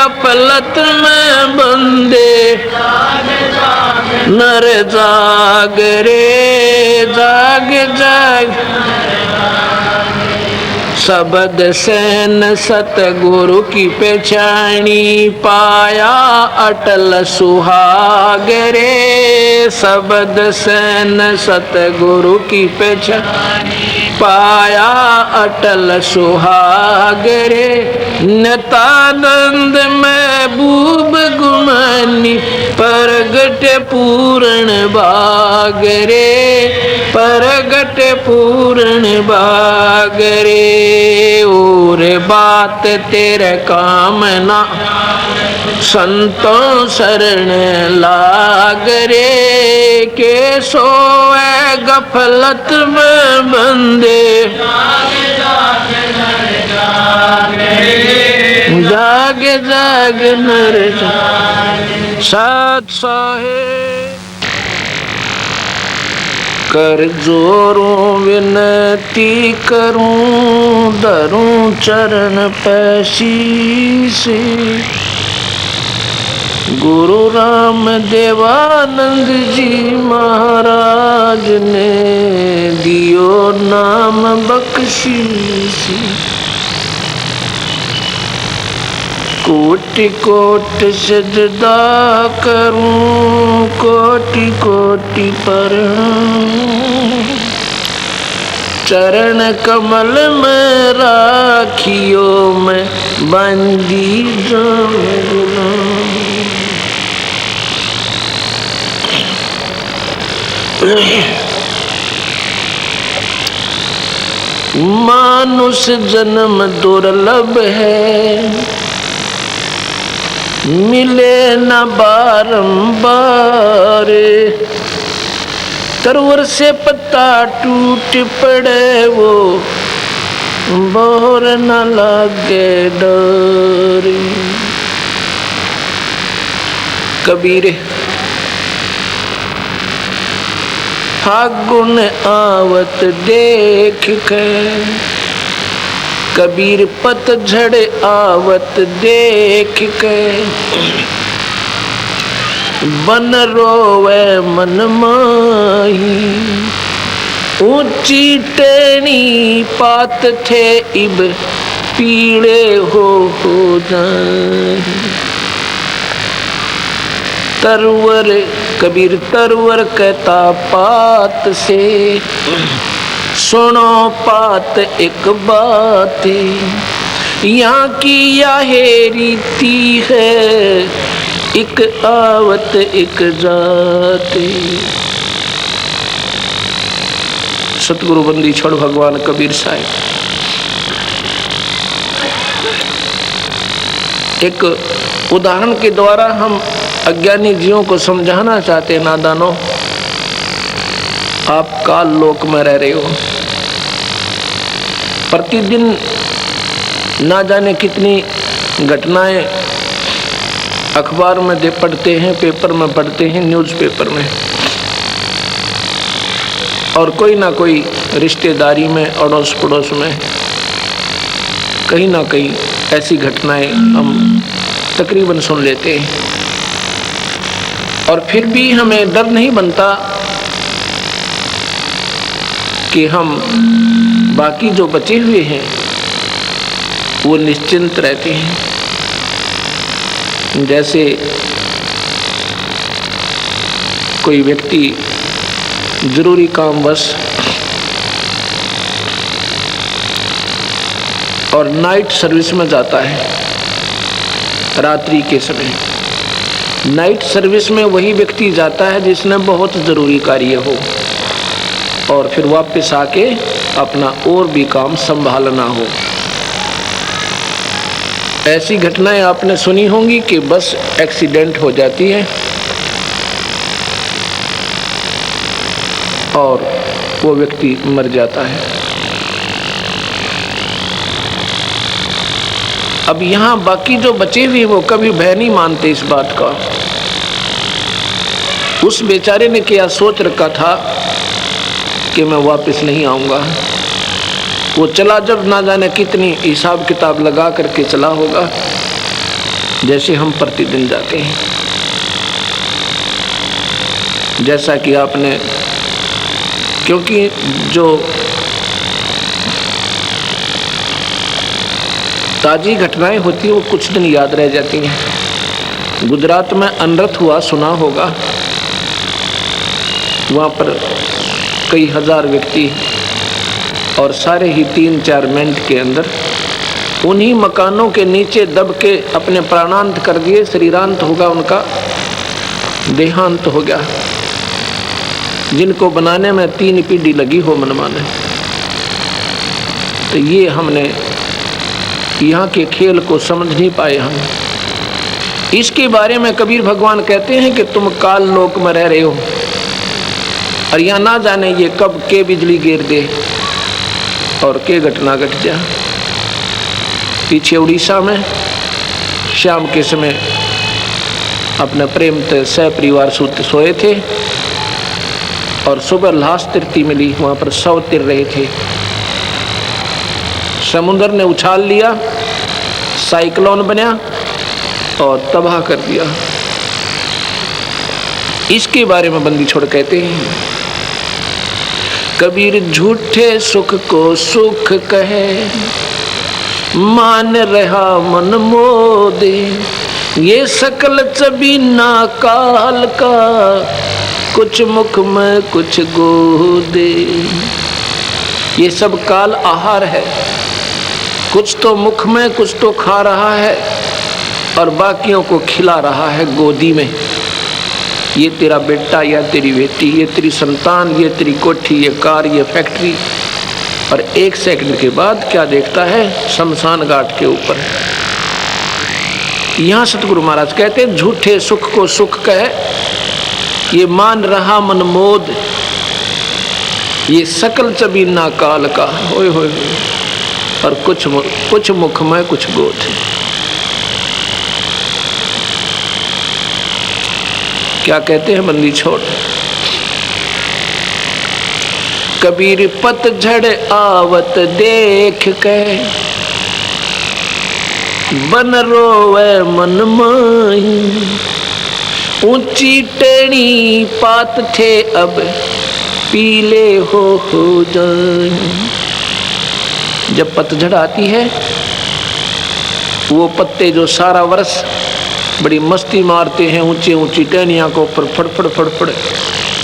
गफलत में बंदे, नर जाग रे जाग जाग। शब्द सेन सतगुरु की पहचानी, पाया अटल सुहाग रे। शब्द सेन सतगुरु की पहचानी, पाया अटल सुहाग रे। नित्यानंद महबूब गुमानी, परगट पूर्ण बाग रे। परगट पूर्ण बाग रे। और बात तेरे काम ना, संतों शरण लाग रे। के सोए गफलत में बंदे, जाग जाग नर जाग। सत साहेब कर जोरों विनती करूं, धरूं चरण पे शीश। गुरु राम देवानंद जी महाराज ने दियो नाम बख्शीश। कोटि कोटि सजदा करूं, कोटि कोटि प्रणाम। चरण कमल में राखियो मैं बंदी जाऊं। मानुष जन्म दुर्लभ है, मिले न बारंबार। तरवर से पत्ता टूट पड़े वो, बोर न लागे डर। कबीर फागुन आवत देख के, कबीर पतझड़ आवत देख के। बन रोवे मन माही, ऊंची टेनी पात थे इब पीड़े हो जाए। तरवर कबीर तरवर कहता पात से, सुनो पात एक बात। यहाँ की यह रीति है, एक आवत एक जाते। सतगुरु बंदी छोड़ भगवान कबीर साहब एक उदाहरण के द्वारा हम अज्ञानी जीवों को समझाना चाहते हैं। नादानों, आप काल लोक में रह रहे हो, प्रतिदिन ना जाने कितनी घटनाएं अखबार में पढ़ते हैं, पेपर में पढ़ते हैं, न्यूज़पेपर में, और कोई ना कोई रिश्तेदारी में, अड़ोस पड़ोस में कहीं ना कहीं ऐसी घटनाएं हम तकरीबन सुन लेते हैं। और फिर भी हमें डर नहीं बनता कि हम बाकी जो बचे हुए हैं वो निश्चिंत रहते हैं। जैसे कोई व्यक्ति जरूरी कामवश और नाइट सर्विस में जाता है, रात्रि के समय। नाइट सर्विस में वही व्यक्ति जाता है जिसने बहुत ज़रूरी कार्य हो, और फिर वापस आके अपना और भी काम संभालना हो। ऐसी घटनाएं आपने सुनी होंगी कि बस एक्सीडेंट हो जाती है और वो व्यक्ति मर जाता है। अब यहाँ बाकी जो बचे हुए वो कभी भय नहीं मानते इस बात का। उस बेचारे ने क्या सोच रखा था कि मैं वापस नहीं आऊँगा। वो चला जब ना जाने कितनी हिसाब किताब लगा करके चला होगा, जैसे हम प्रतिदिन जाते हैं। जैसा कि आपने, क्योंकि जो ताज़ी घटनाएं होती हैं वो कुछ दिन याद रह जाती हैं। गुजरात में अनर्थ हुआ, सुना होगा। वहाँ पर कई हजार व्यक्ति और सारे ही 3-4 मिनट के अंदर उन्हीं मकानों के नीचे दब के अपने प्राणांत कर दिए। शरीरांत होगा, उनका देहांत हो गया। जिनको बनाने में 3 पीढ़ी लगी हो मनमाने। तो ये हमने यहाँ के खेल को समझ नहीं पाए हम। इसके बारे में कबीर भगवान कहते हैं कि तुम काल लोक में रह रहे हो और यहाँ ना जाने ये कब के बिजली गिर दे और के घटना घट जा। पीछे उड़ीसा में शाम के समय अपने प्रेम से सपरिवार सोए थे और सुबह लाश तिरती मिली। वहाँ पर 100 तिर रहे थे। समुद्र ने उछाल लिया, साइक्लोन बना और तबाह कर दिया। इसके बारे में बंदी छोड़ कहते हैं, कबीर झूठे सुख को सुख कहे, मान रहा मन मोदे, ये सकल चबीना काल का, कुछ मुख में कुछ गोदे। ये सब काल आहार है, कुछ तो मुख में कुछ तो खा रहा है और बाकियों को खिला रहा है गोदी में। ये तेरा बेटा या तेरी बेटी, ये तेरी संतान, ये तेरी कोठी, ये कार, ये फैक्ट्री। और 1 सेकंड के बाद क्या देखता है? शमशान घाट के ऊपर। यहाँ सतगुरु महाराज कहते हैं, झूठे सुख को सुख कहे, ये मान रहा मन मोद, ये सकल चबीना काल का। होए होए और कुछ मुख में कुछ गोद। क्या कहते हैं बंदी छोड़? कबीर पतझड़ आवत देख के, बन रोवे मन माही, ऊंची टेढ़ी पात थे अब पीले हो जाए। जब पतझड़ आती है, वो पत्ते जो सारा वर्ष बड़ी मस्ती मारते हैं, ऊंची ऊंची टहनियाँ को ऊपर फड़फड़ फड़फड़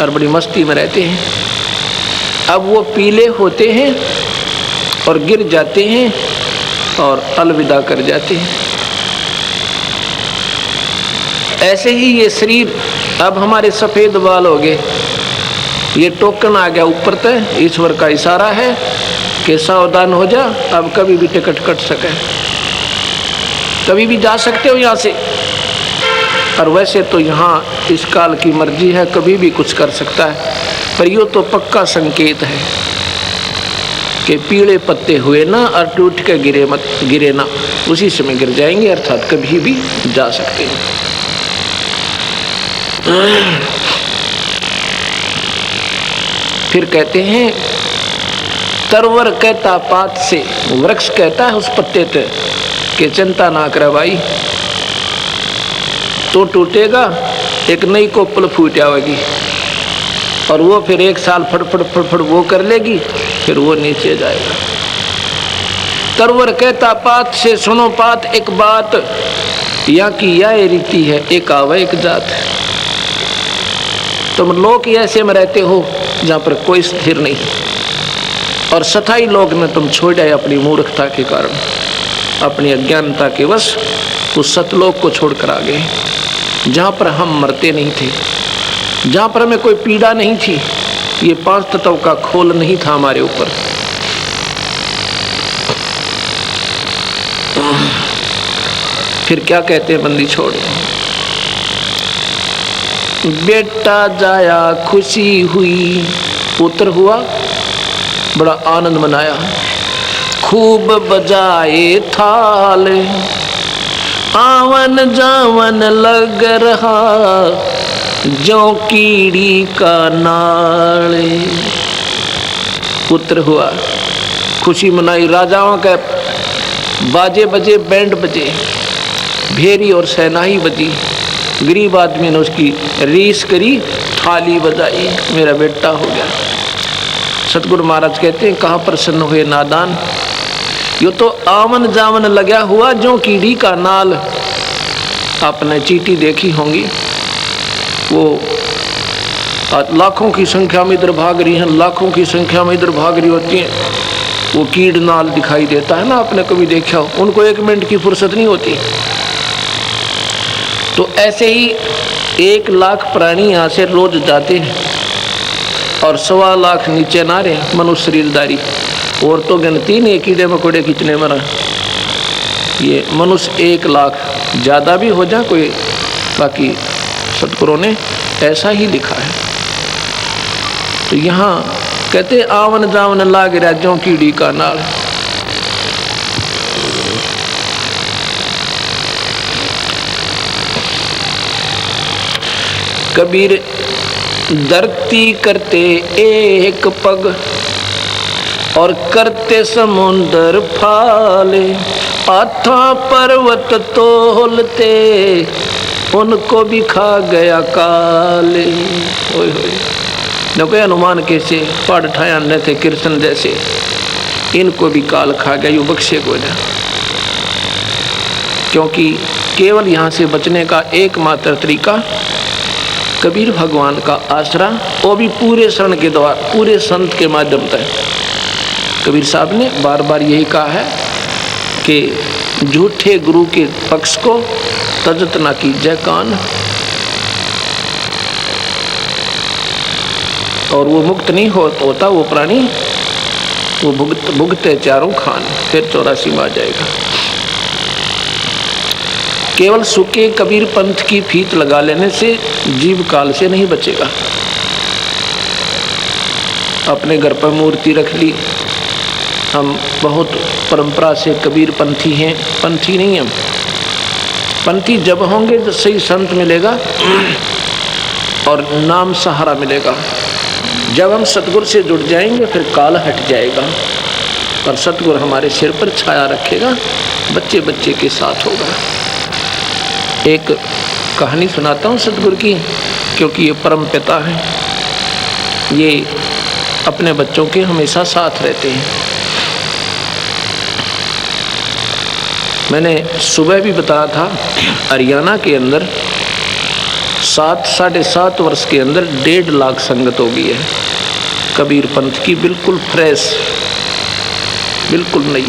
और बड़ी मस्ती में रहते हैं, अब वो पीले होते हैं और गिर जाते हैं और अलविदा कर जाते हैं। ऐसे ही ये शरीर अब हमारे सफ़ेद बाल हो गए। ये टोकन आ गया ऊपर तक, ईश्वर का इशारा है कि सावधान हो जा, अब कभी भी टिकट कट सके, कभी भी जा सकते हो यहाँ से। और वैसे तो यहाँ इस काल की मर्जी है, कभी भी कुछ कर सकता है। पर यो तो पक्का संकेत है कि पीले पत्ते हुए ना और टूट के गिरे ना, उसी समय गिर जाएंगे, अर्थात कभी भी जा सकते हैं। फिर कहते हैं, तरवर कहता पात से, वृक्ष कहता है उस पत्ते पे कि चिंता ना करे भाई, तो टूटेगा, एक नई कोपल फूट आवेगी और वो फिर 1 साल फड़फड़ फड़फड़ वो कर लेगी, फिर वो नीचे जाएगा। तरवर कहता पात से, सुनो पात एक बात, यहाँ की यह रीति है, एक आवे एक जात। तुम लोग ऐसे में रहते हो जहाँ पर कोई स्थिर नहीं, और सथाई लोग ने तुम छोड़ जाए अपनी मूर्खता के कारण, अपनी अज्ञानता के वश उस सतलोक को छोड़कर आ गए, जहाँ पर हम मरते नहीं थे, जहाँ पर हमें कोई पीड़ा नहीं थी, ये 5 तत्व का खोल नहीं था हमारे ऊपर। फिर क्या कहते हैं बंदी छोड़, बेटा जाया खुशी हुई, पुत्र हुआ बड़ा आनंद मनाया, खूब बजाए थाल, आवन जावन लग रहा जो कीड़ी का नाल। पुत्र हुआ, खुशी मनाई, राजाओं के बाजे बजे, बैंड बजे, भेरी और शहनाई बजी, गरीब आदमी ने उसकी रीस करी, थाली बजाई, मेरा बेटा हो गया। सतगुरु महाराज कहते हैं कहाँ प्रसन्न हुए नादान, यो तो आवन जावन लगा हुआ जो कीड़ी का नाल। आपने चींटी देखी होंगी, वो लाखों की संख्या में इधर भाग रही हैं, लाखों की संख्या में इधर भाग रही होती हैं, वो कीड़ नाल दिखाई देता है ना, आपने कभी देखा हो, उनको 1 मिनट की फुर्सत नहीं होती। तो ऐसे ही 1 लाख प्राणी यहाँ से रोज जाते हैं और 1.25 लाख नीचे ना रहे मनुष्य शरीरधारी, और तो गिनती नहीं कीड़े मकोड़े खींचने मरा। ये मनुष्य 1 लाख ज़्यादा भी हो जाए कोई, बाकी सतगुरु ने ऐसा ही लिखा है। तो यहाँ कहते आवन जावन लाग राज्यों कीड़ी का नाल। कबीर धरती करते एक पग और करते समुंदर फाले, हाथा पर्वत तोलते उनको भी खा गया काले। ओए होए, न कोई अनुमान कैसे पढ़ ठाया न थे कृष्ण जैसे, इनको भी काल खा गया, यू बख्शे को ना। क्योंकि केवल यहाँ से बचने का एकमात्र तरीका कबीर भगवान का आसरा, वो भी पूरे शरण के द्वारा, पूरे संत के माध्यम से। कबीर साहब ने बार बार यही कहा है कि झूठे गुरु के पक्ष को तजत ना कीजिए कान, और वो मुक्त नहीं होता वो प्राणी, वो भुगते चारों खान, फिर 84 में आ जाएगा। केवल सूखे कबीर पंथ की फीत लगा लेने से जीव काल से नहीं बचेगा। अपने घर पर मूर्ति रख ली, हम बहुत परंपरा से कबीर पंथी हैं, पंथी नहीं हम। पंथी जब होंगे तो सही संत मिलेगा और नाम सहारा मिलेगा। जब हम सतगुरु से जुड़ जाएंगे फिर काल हट जाएगा, और सतगुरु हमारे सिर पर छाया रखेगा, बच्चे बच्चे के साथ होगा। एक कहानी सुनाता हूँ सतगुरु की, क्योंकि ये परम पिता है, ये अपने बच्चों के हमेशा साथ रहते हैं। मैंने सुबह भी बताया था, हरियाणा के अंदर 7-7.5 वर्ष के अंदर 1.5 लाख संगत हो गई है कबीर पंथ की, बिल्कुल फ्रेश, बिल्कुल नई।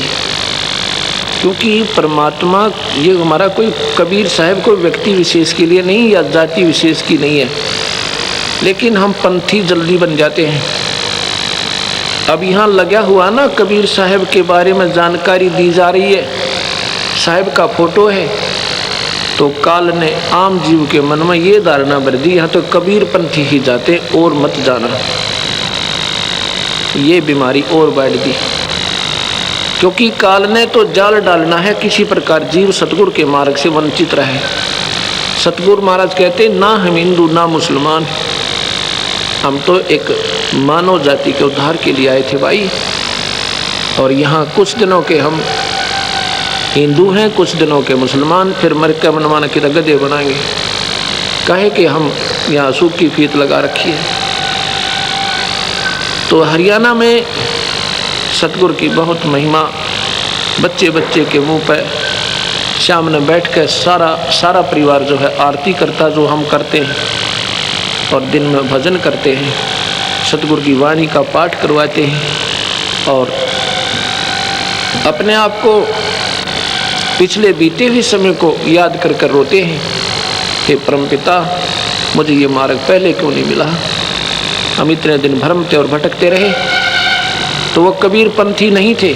क्योंकि परमात्मा ये हमारा कोई कबीर साहब कोई व्यक्ति विशेष के लिए नहीं या जाति विशेष की नहीं है, लेकिन हम पंथी जल्दी बन जाते हैं। अब यहाँ लगा हुआ ना कबीर साहब के बारे में जानकारी दी जा रही है, साहब का फोटो है, तो काल ने आम जीव के मन में ये धारणा भर दी यहाँ तो कबीर पंथी ही जाते और मत जाना। ये बीमारी और बढ़ दी, क्योंकि काल ने तो जाल डालना है किसी प्रकार जीव सतगुरु के मार्ग से वंचित रहे। सतगुरु महाराज कहते ना हम हिंदू ना मुसलमान, हम तो एक मानव जाति के उद्धार के लिए आए थे भाई। और यहाँ कुछ दिनों के हम हिंदू हैं, कुछ दिनों के मुसलमान, फिर मर के मनमाना की गधे बनाएंगे। कहे कि हम यहाँ सूखी फीत लगा रखी है। तो हरियाणा में सतगुरु की बहुत महिमा, बच्चे बच्चे के मुंह पे सामने बैठ कर सारा परिवार जो है आरती करता, जो हम करते हैं, और दिन में भजन करते हैं, सतगुरु की वाणी का पाठ करवाते हैं, और अपने आप को पिछले बीते हुए समय को याद कर कर रोते हैं, हे परमपिता मुझे ये मार्ग पहले क्यों नहीं मिला, हम इतने दिन भ्रमते और भटकते रहे। तो वो कबीर पंथी नहीं थे,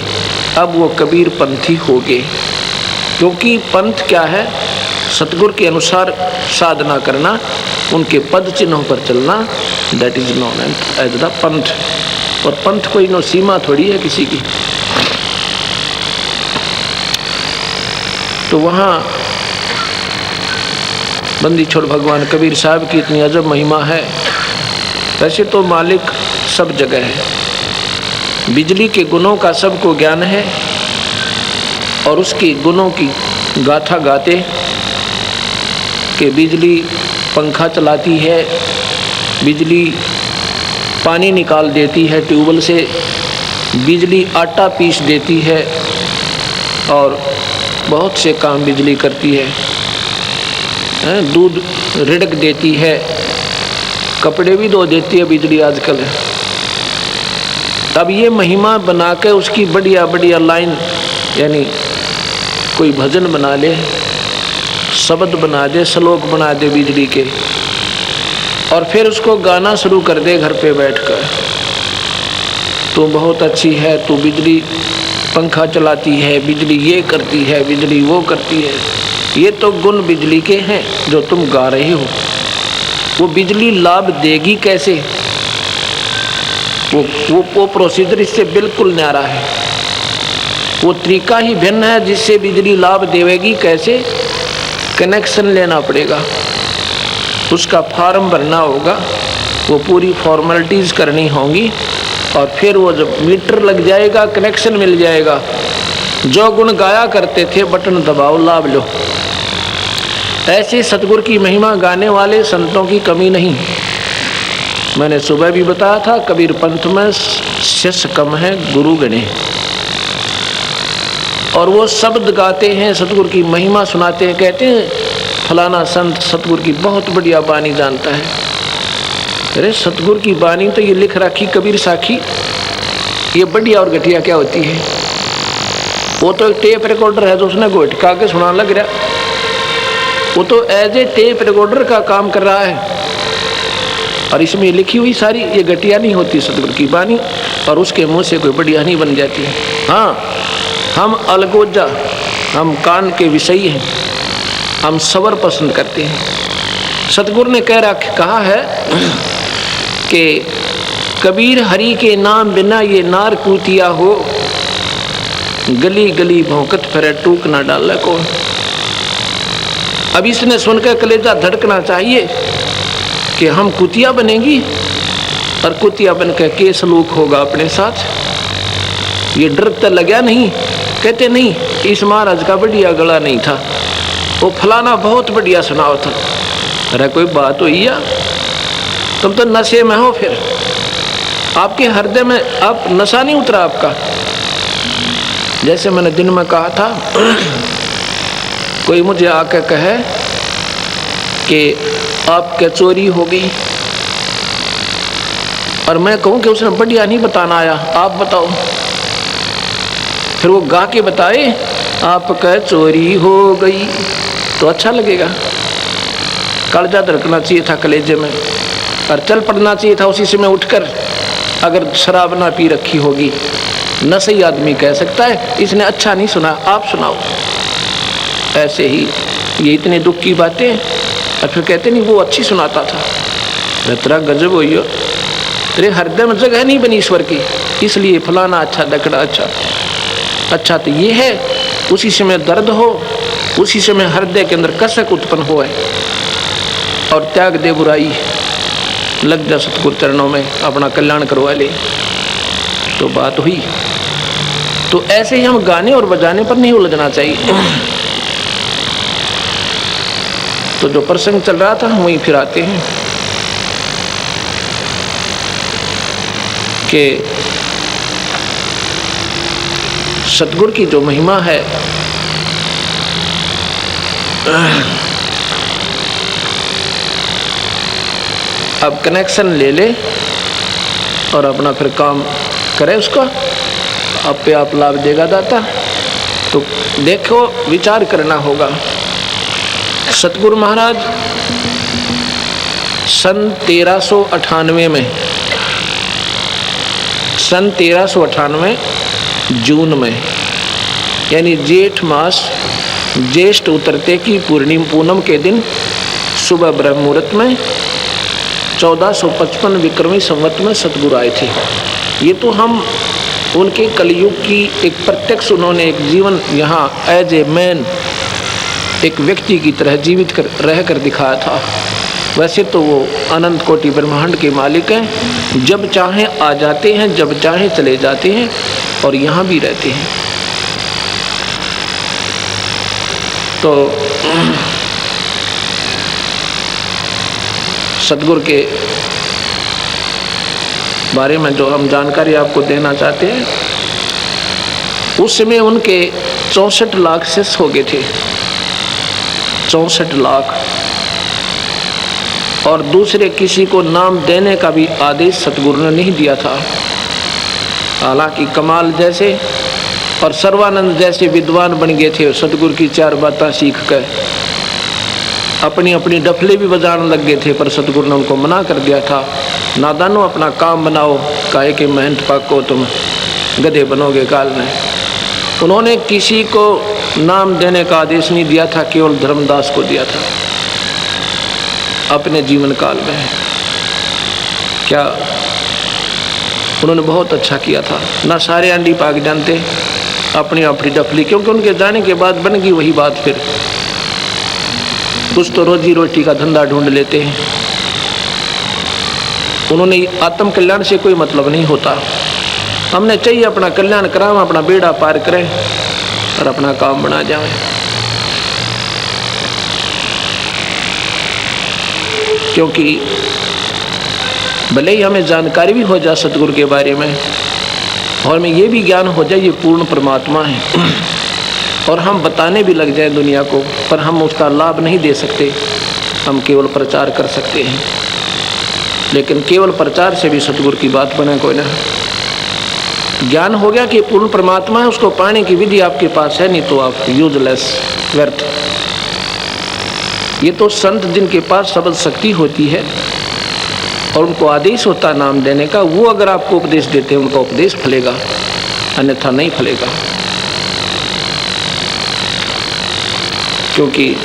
अब वो कबीर पंथी हो गए। क्योंकि पंथ क्या है, सतगुरु के अनुसार साधना करना, उनके पद चिन्हों पर चलना, that is known as the panth. और पंथ कोई नो सीमा थोड़ी है किसी की। तो वहाँ बंदी छोड़ भगवान कबीर साहब की इतनी अजब महिमा है। वैसे तो मालिक सब जगह है, बिजली के गुणों का सबको ज्ञान है, और उसके गुणों की गाथा गाते कि बिजली पंखा चलाती है, बिजली पानी निकाल देती है ट्यूबवेल से, बिजली आटा पीस देती है और बहुत से काम बिजली करती है। दूध रिड़क देती है, कपड़े भी धो देती है बिजली आजकल। अब ये महिमा बना के उसकी बढ़िया बढ़िया लाइन, यानी कोई भजन बना ले, शब्द बना दे, श्लोक बना दे बिजली के, और फिर उसको गाना शुरू कर दे घर पे बैठकर, तू बहुत अच्छी है, तू बिजली पंखा चलाती है, बिजली ये करती है, बिजली वो करती है। ये तो गुण बिजली के हैं जो तुम गा रहे हो। वो बिजली लाभ देगी कैसे? वो प्रोसीजर इससे बिल्कुल न्यारा है। वो तरीका ही भिन्न है जिससे बिजली लाभ देवेगी कैसे। कनेक्शन लेना पड़ेगा, उसका फॉर्म भरना होगा, वो पूरी फॉर्मेलिटीज़ करनी होंगी, और फिर वो जब मीटर लग जाएगा, कनेक्शन मिल जाएगा। जो गुण गाया करते थे बटन दबाओ लाभ लो। ऐसे सतगुरु की महिमा गाने वाले संतों की कमी नहीं। मैंने सुबह भी बताया था, कबीर पंथ में शिष्य कम है, गुरु गणे। और वो शब्द गाते हैं, सतगुरु की महिमा सुनाते हैं, कहते हैं फलाना संत सतगुरु की बहुत बढ़िया बानी जानता है। अरे सतगुरु की बानी तो ये लिख रखी कबीर साखी, ये बढ़िया और घटिया क्या होती है? वो तो एक टेप रिकॉर्डर है जो उसने घोटका के सुना लग रहा, वो तो एज ए टेप रिकॉर्डर का काम कर रहा है। और इसमें लिखी हुई सारी ये घटिया नहीं होती सतगुरु की बानी, और उसके मुंह से कोई बढ़िया नहीं बन जाती है। हाँ, हम अलगोजा, हम कान के विषयी हैं, हम सबर पसंद करते हैं। सतगुरु ने कहा है कि कबीर हरि के नाम बिना ये नार कूतिया हो, गली गली भौंकत फिरे टूक ना डाले को। अब इसने सुनकर कलेजा धड़कना चाहिए कि हम कुतिया बनेंगी, और कुतिया बनकर के सलूक होगा अपने साथ। ये डर तो लगा नहीं? कहते नहीं, इस महाराज का बढ़िया गला नहीं था, वो फलाना बहुत बढ़िया सुनाओ था। अरे कोई बात हुई या? तुम तो नशे में हो, फिर आपके हृदय में अब नशा नहीं उतरा आपका। जैसे मैंने दिन में कहा था, कोई मुझे आकर कहे कि आपके चोरी हो गई, और मैं कहूँ कि उसने बढ़िया नहीं बताना आया, आप बताओ। फिर वो गा के बताए आपका चोरी हो गई, तो अच्छा लगेगा। कलेजा धड़कना चाहिए था कलेजे में, और चल पड़ना चाहिए था उसी समय उठकर। अगर शराब ना पी रखी होगी, नशे आदमी कह सकता है इसने अच्छा नहीं सुना, आप सुनाओ। ऐसे ही ये इतने दुख की बातें, और फिर कहते नहीं वो अच्छी सुनाता था। तेरा गजब हुई हो, तेरे हृदय में जगह नहीं बनी ईश्वर की, इसलिए फलाना अच्छा दकड़ा अच्छा। अच्छा तो ये है, उसी समय दर्द हो, उसी समय हृदय के अंदर कसक उत्पन्न हो, और त्याग दे बुराई, लग जा सतगुरु चरणों में, अपना कल्याण करवा ले, तो बात हुई। तो ऐसे ही हम गाने और बजाने पर नहीं उलझना चाहिए। तो जो प्रसंग चल रहा था वहीं फिर आते हैं कि सतगुरु की जो महिमा है, अब कनेक्शन ले ले और अपना फिर काम करे, उसका आप पे आप लाभ देगा दाता। तो देखो, विचार करना होगा। सतगुरु महाराज सन 1398 में, सन 1398 जून में, यानी जेठ मास, ज्येष्ठ उतरते की पूनम के दिन सुबह ब्रह्म मुहूर्त में 1455 विक्रमी संवत में सतगुरु आए थे। ये तो हम उनके कलयुग की एक प्रत्यक्ष, उन्होंने एक जीवन यहाँ एज ए मैन, एक व्यक्ति की तरह जीवित रह कर दिखाया था। वैसे तो वो अनंत कोटि ब्रह्मांड के मालिक हैं, जब चाहें आ जाते हैं, जब चाहें चले जाते हैं, और यहाँ भी रहते हैं। तो सतगुरु के बारे में जो हम जानकारी आपको देना चाहते हैं, उस समय उनके 64 लाख शिष्य हो गए थे, 64 लाख। और दूसरे किसी को नाम देने का भी आदेश सतगुरु ने नहीं दिया था। हालांकि कमाल जैसे और सर्वानंद जैसे विद्वान बन गए थे, सतगुरु की 4 बातें सीख कर अपनी अपनी डफले भी बजाने लग गए थे, पर सतगुरु ने उनको मना कर दिया था, नादानो अपना काम बनाओ, काहे के महंत पाको तुम गधे बनोगे काल में। उन्होंने किसी को नाम देने का आदेश नहीं दिया था, केवल धर्मदास को दिया था अपने जीवन काल में। क्या उन्होंने बहुत अच्छा किया था। ना सारे अंडी पाक जानते अपनी अपनी डफली, क्योंकि उनके जाने के बाद बन गई वही बात। फिर कुछ तो रोजी रोटी का धंधा ढूंढ लेते हैं। उन्होंने आत्म कल्याण से कोई मतलब नहीं होता। हमने चाहिए अपना कल्याण कराएं, अपना बेड़ा पार करें और अपना काम बना जाएं। क्योंकि भले ही हमें जानकारी भी हो जाए सतगुरु के बारे में और हमें ये भी ज्ञान हो जाए ये पूर्ण परमात्मा है और हम बताने भी लग जाए दुनिया को, पर हम उसका लाभ नहीं दे सकते। हम केवल प्रचार कर सकते हैं, लेकिन केवल प्रचार से भी सतगुरु की बात बने कोई ना। ज्ञान हो गया कि पूर्ण परमात्मा है, उसको पाने की विधि आपके पास है, नहीं तो आप यूजलेस, व्यर्थ। ये तो संत जिनके पास शब्द शक्ति होती है और उनको आदेश होता है नाम देने का, वो अगर आपको उपदेश देते हैं उनका उपदेश फलेगा, अन्यथा नहीं फलेगा। क्योंकि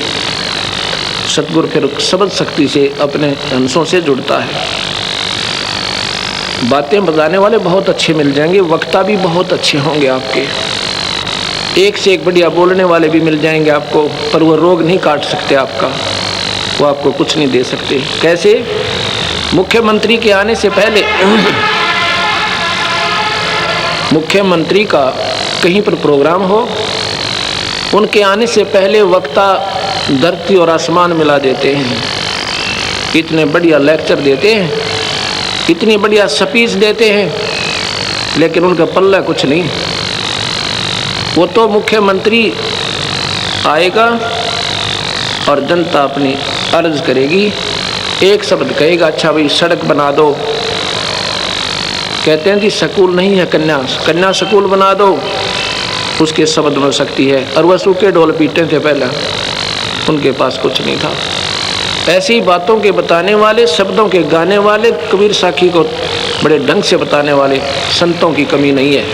सतगुरु फिर शब्द शक्ति से अपने अंशों से जुड़ता है। बातें बताने वाले बहुत अच्छे मिल जाएंगे, वक्ता भी बहुत अच्छे होंगे आपके, एक से एक बढ़िया बोलने वाले भी मिल जाएंगे आपको, पर वो रोग नहीं काट सकते आपका, वो आपको कुछ नहीं दे सकते। कैसे? मुख्यमंत्री के आने से पहले मुख्यमंत्री का कहीं पर प्रोग्राम हो, उनके आने से पहले वक्ता धरती और आसमान मिला देते हैं। इतने बढ़िया लेक्चर देते हैं, इतनी बढ़िया स्पीच देते हैं, लेकिन उनका पल्ला कुछ नहीं। वो तो मुख्यमंत्री आएगा और जनता अपनी अर्ज करेगी, एक शब्द कहेगा, अच्छा भाई सड़क बना दो। कहते हैं कि स्कूल नहीं है, कन्या स्कूल बना दो, उसके शब्द में शक्ति है। और वह सूखे ढोल पीटते थे पहले, उनके पास कुछ नहीं था। ऐसी बातों के बताने वाले, शब्दों के गाने वाले, कबीर साखी को बड़े ढंग से बताने वाले संतों की कमी नहीं है,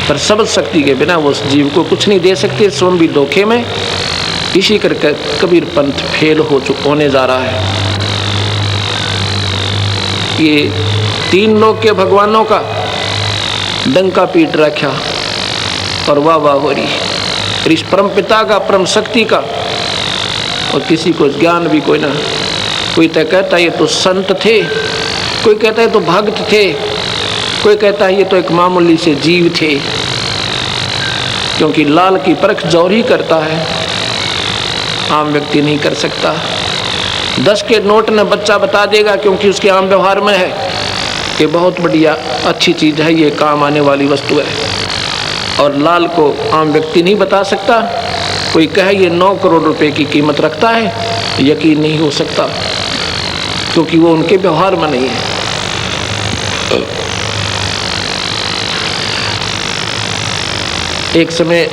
पर शब्द शक्ति के बिना वो जीव को कुछ नहीं दे सकते। स्वयं भी धोखे में, इसी करके कबीर पंथ फेल होने जा रहा है। ये 3 लोक के भगवानों का डंका पीट रखा और वाह वाह हो रही, इस परम पिता का, परम शक्ति का, और किसी को ज्ञान भी कोई ना। कोई तो कहता है ये तो संत थे, कोई कहता है तो भक्त थे, कोई कहता है ये तो एक मामूली से जीव थे। क्योंकि लाल की परख जौहरी करता है, आम व्यक्ति नहीं कर सकता। 10 के नोट में बच्चा बता देगा, क्योंकि उसके आम व्यवहार में है कि बहुत बढ़िया अच्छी चीज़ है, ये काम आने वाली वस्तु है। और लाल को आम व्यक्ति नहीं बता सकता। कोई कहे ये 9 करोड़ रुपए की कीमत रखता है, यकीन नहीं हो सकता, क्योंकि वो उनके व्यवहार में नहीं है। एक समय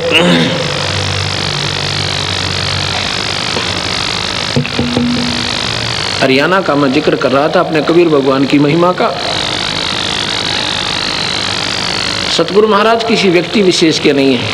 हरियाणा का मैं जिक्र कर रहा था अपने कबीर भगवान की महिमा का। सतगुरु महाराज किसी व्यक्ति विशेष के नहीं है,